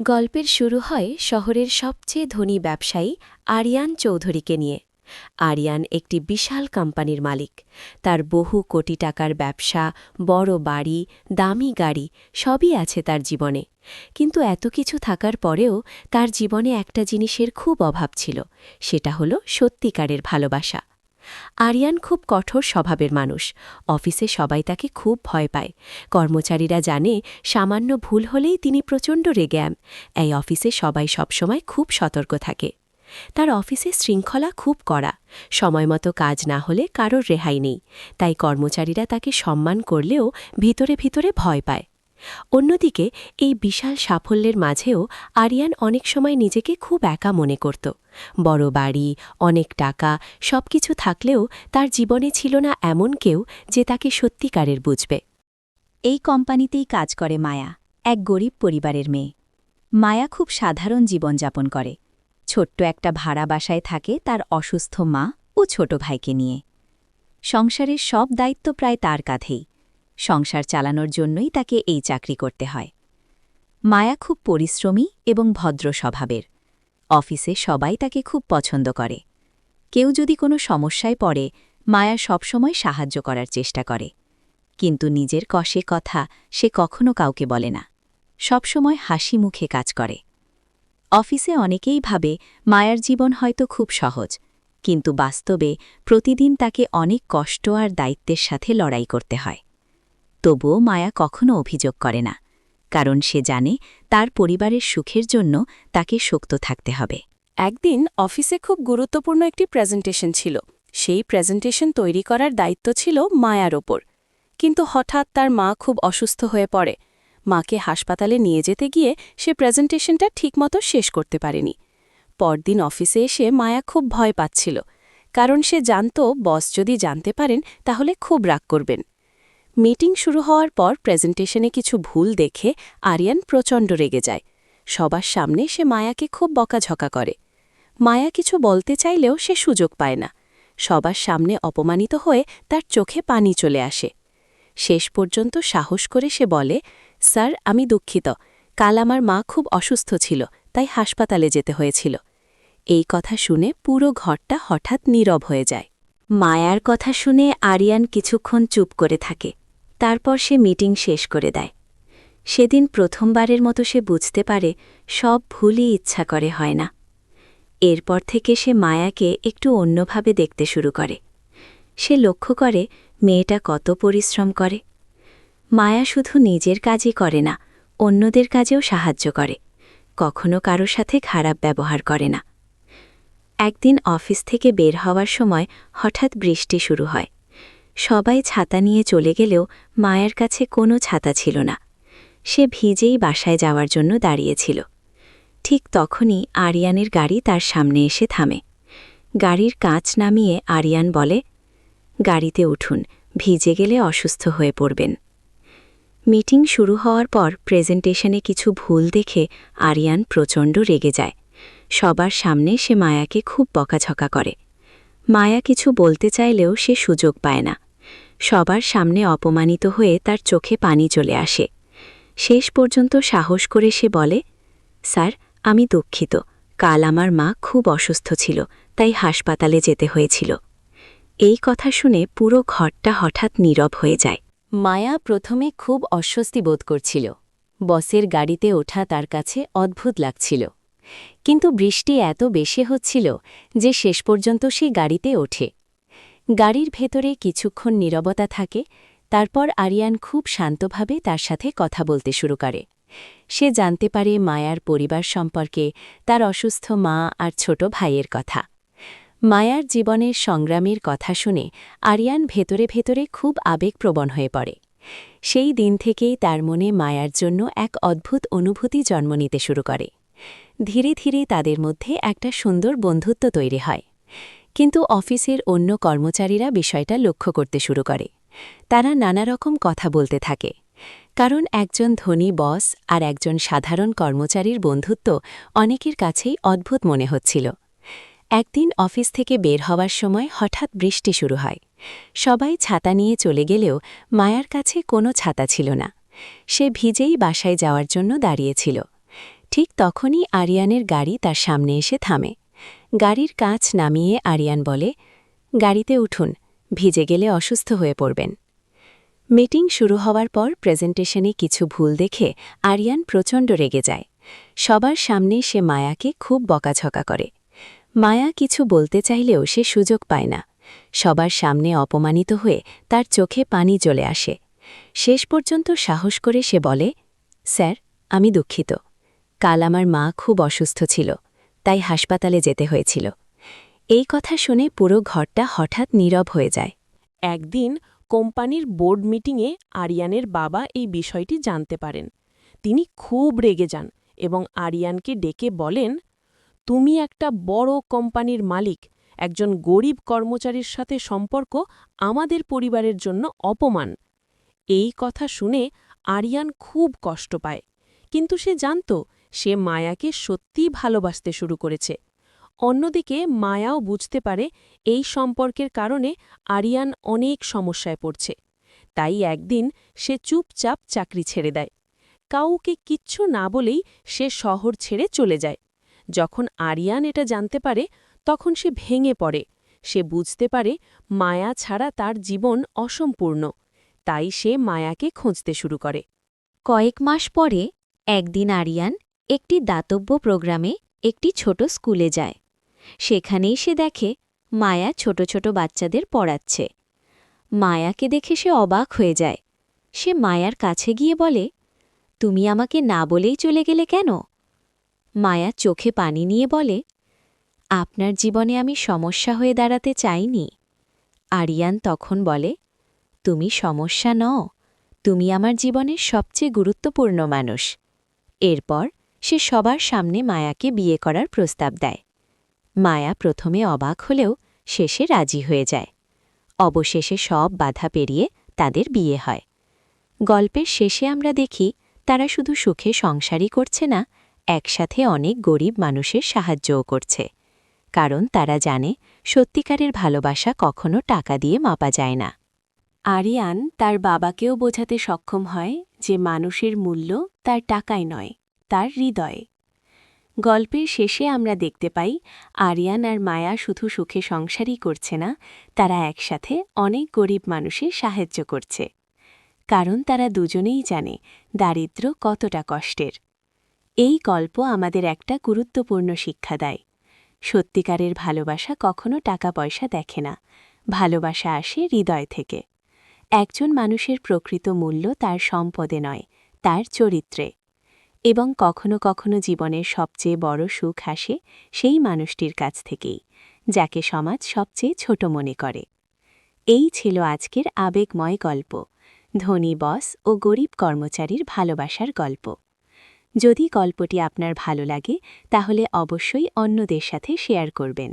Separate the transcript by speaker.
Speaker 1: গল্পের শুরু হয় শহরের সবচেয়ে ধনী ব্যবসায়ী আরিয়ান চৌধুরীকে নিয়ে। আরিয়ান একটি বিশাল কোম্পানির মালিক। তার বহু কোটি টাকার ব্যবসা, বড় বাড়ি, দামি গাড়ি সবই আছে তার জীবনে। কিন্তু এত কিছু থাকার পরেও তার জীবনে একটা জিনিসের খুব অভাব ছিল, সেটা হলো সত্যিকারের ভালোবাসা। আরিয়ান খুব কঠোর স্বভাবের মানুষ। অফিসে সবাই তাকে খুব ভয় পায়। কর্মচারীরা জানে সামান্য ভুল হলেই তিনি প্রচণ্ড রেগে এই অফিসে সবাই সবসময় খুব সতর্ক থাকে। তার অফিসে শৃঙ্খলা খুব কড়া। সময়মতো কাজ না হলে কারোর রেহাই নেই। তাই কর্মচারীরা তাকে সম্মান করলেও ভিতরে ভিতরে ভয় পায়। অন্যদিকে এই বিশাল সাফল্যের মাঝেও আরিয়ান অনেক সময় নিজেকে খুব একা মনে করত। বড় বাড়ি, অনেক টাকা সবকিছু থাকলেও তার জীবনে ছিল না এমন কেউ যে তাকে সত্যিকারের বুঝবে।
Speaker 2: এই কোম্পানিতেই কাজ করে মায়া, এক গরিব পরিবারের মেয়ে। মায়া খুব সাধারণ জীবনযাপন করে। ছোট্ট একটা ভাড়া বাসায় থাকে তার অসুস্থ মা ও ছোট ভাইকে নিয়ে। সংসারের সব দায়িত্ব প্রায় তার কাঁধেই। সংসার চালানোর জন্যই তাকে এই চাকরি করতে হয়। মায়া খুব পরিশ্রমী এবং ভদ্র স্বভাবের। অফিসে সবাই তাকে খুব পছন্দ করে। কেউ যদি কোনো সমস্যায় পড়ে, মায়া সবসময় সাহায্য করার চেষ্টা করে। কিন্তু নিজের কষে কথা সে কখনো কাউকে বলে না। সবসময় হাসি মুখে কাজ করে। অফিসে অনেকেই ভাবে মায়ার জীবন হয়তো খুব সহজ, কিন্তু বাস্তবে প্রতিদিন তাকে অনেক কষ্ট আর দায়িত্বের সাথে লড়াই করতে হয়। তবুও মায়া কখনো অভিযোগ করে না, কারণ সে জানে তার পরিবারের সুখের জন্য তাকে শক্ত থাকতে হবে।
Speaker 1: একদিন অফিসে খুব গুরুত্বপূর্ণ একটি প্রেজেন্টেশন ছিল। সেই প্রেজেন্টেশন তৈরি করার দায়িত্ব ছিল মায়ার ওপর। কিন্তু হঠাৎ তার মা খুব অসুস্থ হয়ে পড়ে। মাকে হাসপাতালে নিয়ে যেতে গিয়ে সে প্রেজেন্টেশনটা ঠিকমতো শেষ করতে পারেনি। পরদিন অফিসে এসে মায়া খুব ভয় পাচ্ছিল, কারণ সে জানত বস যদি জানতে পারেন তাহলে খুব রাগ করবেন। মিটিং শুরু হওয়ার পর প্রেজেন্টেশনে কিছু ভুল দেখে আরিয়ান প্রচণ্ড রেগে যায়। সবার সামনে সে মায়াকে খুব বকাঝকা করে। মায়া কিছু বলতে চাইলেও সে সুযোগ পায় না। সবার সামনে অপমানিত হয়ে তার চোখে পানি চলে আসে। শেষ পর্যন্ত সাহস করে সে বলে, স্যার, আমি দুঃখিত, কাল আমার মা খুব অসুস্থ ছিল, তাই হাসপাতালে যেতে হয়েছিল। এই কথা শুনে পুরো ঘরটা হঠাৎ নীরব হয়ে যায়।
Speaker 2: মায়ার কথা শুনে আরিয়ান কিছুক্ষণ চুপ করে থাকে। তারপর সে মিটিং শেষ করে দেয়। সেদিন প্রথমবারের মতো সে বুঝতে পারে সব ভুলই ইচ্ছা করে হয় না। এরপর থেকে সে মায়াকে একটু অন্যভাবে দেখতে শুরু করে। সে লক্ষ্য করে মেয়েটা কত পরিশ্রম করে। মায়া শুধু নিজের কাজই করে না, অন্যদের কাজেও সাহায্য করে। কখনো কারো সাথে খারাপ ব্যবহার করে না। একদিন অফিস থেকে বের হওয়ার সময় হঠাৎ বৃষ্টি শুরু হয়। সবাই ছাতা নিয়ে চলে গেলেও মায়ার কাছে কোনো ছাতা ছিল না। সে ভিজেই বাসায় যাওয়ার জন্য দাঁড়িয়েছিল। ঠিক তখনই আরিয়ানের গাড়ি তার সামনে এসে থামে। গাড়ির কাঁচ নামিয়ে আরিয়ান বলে, গাড়িতে উঠুন, ভিজে গেলে অসুস্থ হয়ে পড়বেন। মিটিং শুরু হওয়ার পর প্রেজেন্টেশনে কিছু ভুল দেখে আরিয়ান প্রচণ্ড রেগে যায়। সবার সামনে সে মায়াকে খুব বকাঝকা করে। মায়া কিছু বলতে চাইলেও সে সুযোগ পায় না। সবার সামনে অপমানিত হয়ে তার চোখে পানি চলে আসে। শেষ পর্যন্ত সাহস করে সে বলে, স্যার, আমি দুঃখিত, কাল আমার মা খুব অসুস্থ ছিল, তাই হাসপাতালে যেতে হয়েছিল। এই কথা শুনে পুরো ঘরটা হঠাৎ নীরব হয়ে যায়।
Speaker 1: মায়া প্রথমে খুব অস্বস্তি বোধ করছিল। বসের গাড়িতে ওঠা তার কাছে অদ্ভুত লাগছিল। কিন্তু বৃষ্টি এত বেশি হচ্ছিল যে শেষ পর্যন্ত সে গাড়িতে ওঠে। গাড়ির ভেতরে কিছুক্ষণ নীরবতা থাকে। তারপর আরিয়ান খুব শান্তভাবে তার সাথে কথা বলতে শুরু করে। সে জানতে পারে মায়ার পরিবার সম্পর্কে, তার অসুস্থ মা আর ছোট ভাইয়ের কথা। মায়ার জীবনের সংগ্রামের কথা শুনে আরিয়ান ভেতরে ভেতরে খুব আবেগপ্রবণ হয়ে পড়ে। সেই দিন থেকেই তার মনে মায়ার জন্য এক অদ্ভুত অনুভূতি জন্ম নিতে শুরু করে। ধীরে ধীরে তাদের মধ্যে একটা সুন্দর বন্ধুত্ব তৈরি হয়। কিন্তু অফিসের অন্য কর্মচারীরা বিষয়টা লক্ষ্য করতে শুরু করে। তারা নানা রকম কথা বলতে থাকে, কারণ একজন ধনী বস আর একজন সাধারণ কর্মচারীর বন্ধুত্ব অনেকের কাছেই অদ্ভুত মনে হচ্ছিল। একদিন অফিস থেকে বের হওয়ার সময় হঠাৎ বৃষ্টি শুরু হয়। সবাই ছাতা নিয়ে চলে গেলেও মায়ার কাছে কোনো ছাতা ছিল না। সে ভিজেই বাসায় যাওয়ার জন্য দাঁড়িয়েছিল। ঠিক তখনই আরিয়ানের গাড়ি তার সামনে এসে থামে। গাড়ির কাঁচ নামিয়ে আরিয়ান বলে, গাড়িতে উঠুন, ভিজে গেলে অসুস্থ হয়ে পড়বেন। মিটিং শুরু হওয়ার পর প্রেজেন্টেশনে কিছু ভুল দেখে আরিয়ান প্রচণ্ড রেগে যায়। সবার সামনে সে মায়াকে খুব বকাঝকা করে। মায়া কিছু বলতে চাইলেও সে সুযোগ পায় না। সবার সামনে অপমানিত হয়ে তার চোখে পানি চলে আসে। শেষ পর্যন্ত সাহস করে সে বলে, স্যার, আমি দুঃখিত। কাল আমার মা খুব অসুস্থ ছিল, তাই হাসপাতালে যেতে হয়েছিল। এই কথা শুনে পুরো ঘরটা হঠাৎ নীরব হয়ে যায়।
Speaker 3: একদিন কোম্পানির বোর্ড মিটিংয়ে আরিয়ানের বাবা এই বিষয়টি জানতে পারেন। তিনি খুব রেগে যান এবং আরিয়ানকে ডেকে বলেন, তুমি একটা বড় কোম্পানির মালিক, একজন গরিব কর্মচারীর সাথে সম্পর্ক আমাদের পরিবারের জন্য অপমান। এই কথা শুনে আরিয়ান খুব কষ্ট পায়, কিন্তু সে জানত সে মায়াকে সত্যিই ভালোবাসতে শুরু করেছে। অন্যদিকে মায়াও বুঝতে পারে এই সম্পর্কের কারণে আরিয়ান অনেক সমস্যায় পড়ছে। তাই একদিন সে চুপচাপ চাকরি ছেড়ে দেয়। কাউকে কিচ্ছু না বলেই সে শহর ছেড়ে চলে যায়। যখন আরিয়ান এটা জানতে পারে তখন সে ভেঙে পড়ে। সে বুঝতে পারে মায়া ছাড়া তার জীবন অসম্পূর্ণ। তাই সে মায়াকে খুঁজতে শুরু করে।
Speaker 2: কয়েক মাস পরে একদিন আরিয়ান একটি দাতব্য প্রোগ্রামে একটি ছোট স্কুলে যায়। সেখানেই সে দেখে মায়া ছোট ছোট বাচ্চাদের পড়াচ্ছে। মায়াকে দেখে সে অবাক হয়ে যায়। সে মায়ার কাছে গিয়ে বলে, তুমি আমাকে না বলেই চলে গেলে কেন? মায়া চোখে পানি নিয়ে বলে, আপনার জীবনে আমি সমস্যা হয়ে দাঁড়াতে চাইনি। আরিয়ান তখন বলে, তুমি সমস্যা নও, তুমি আমার জীবনের সবচেয়ে গুরুত্বপূর্ণ মানুষ। এরপর সে সবার সামনে মায়াকে বিয়ে করার প্রস্তাব দেয়। মায়া প্রথমে অবাক হলেও শেষে রাজি হয়ে যায়। অবশেষে সব বাধা পেরিয়ে তাদের বিয়ে হয়। গল্পের শেষে আমরা দেখি তারা শুধু সুখে সংসারই করছে না, একসাথে অনেক গরিব মানুষের সাহায্যও করছে। কারণ তারা জানে সত্যিকারের ভালোবাসা কখনো টাকা দিয়ে মাপা যায় না।
Speaker 1: আরিয়ান তার বাবাকেও বোঝাতে সক্ষম হয় যে মানুষের মূল্য তার টাকায় নয়, তার হৃদয়ে। গল্পের শেষে আমরা দেখতে পাই আরিয়ান আর মায়া শুধু সুখে সংসারই করছে না, তারা একসাথে অনেক গরিব মানুষের সাহায্য করছে। কারণ তারা দুজনেই জানে দারিদ্র্য কতটা কষ্টের। এই গল্প আমাদের একটা গুরুত্বপূর্ণ শিক্ষা দেয়। সত্যিকারের ভালোবাসা কখনো টাকা পয়সা দেখে না, ভালোবাসা আসে হৃদয় থেকে। একজন মানুষের প্রকৃত মূল্য তার সম্পদে নয়, তার চরিত্রে। এবং কখনো কখনো জীবনের সবচেয়ে বড় সুখ আসে সেই মানুষটির কাছ থেকেই, যাকে সমাজ সবচেয়ে ছোট মনে করে। এই ছিল আজকের আবেগময় গল্প, ধনী বস ও গরিব কর্মচারীর ভালোবাসার গল্প। যদি গল্পটি আপনার ভালো লাগে তাহলে অবশ্যই অন্যদের সাথে শেয়ার করবেন।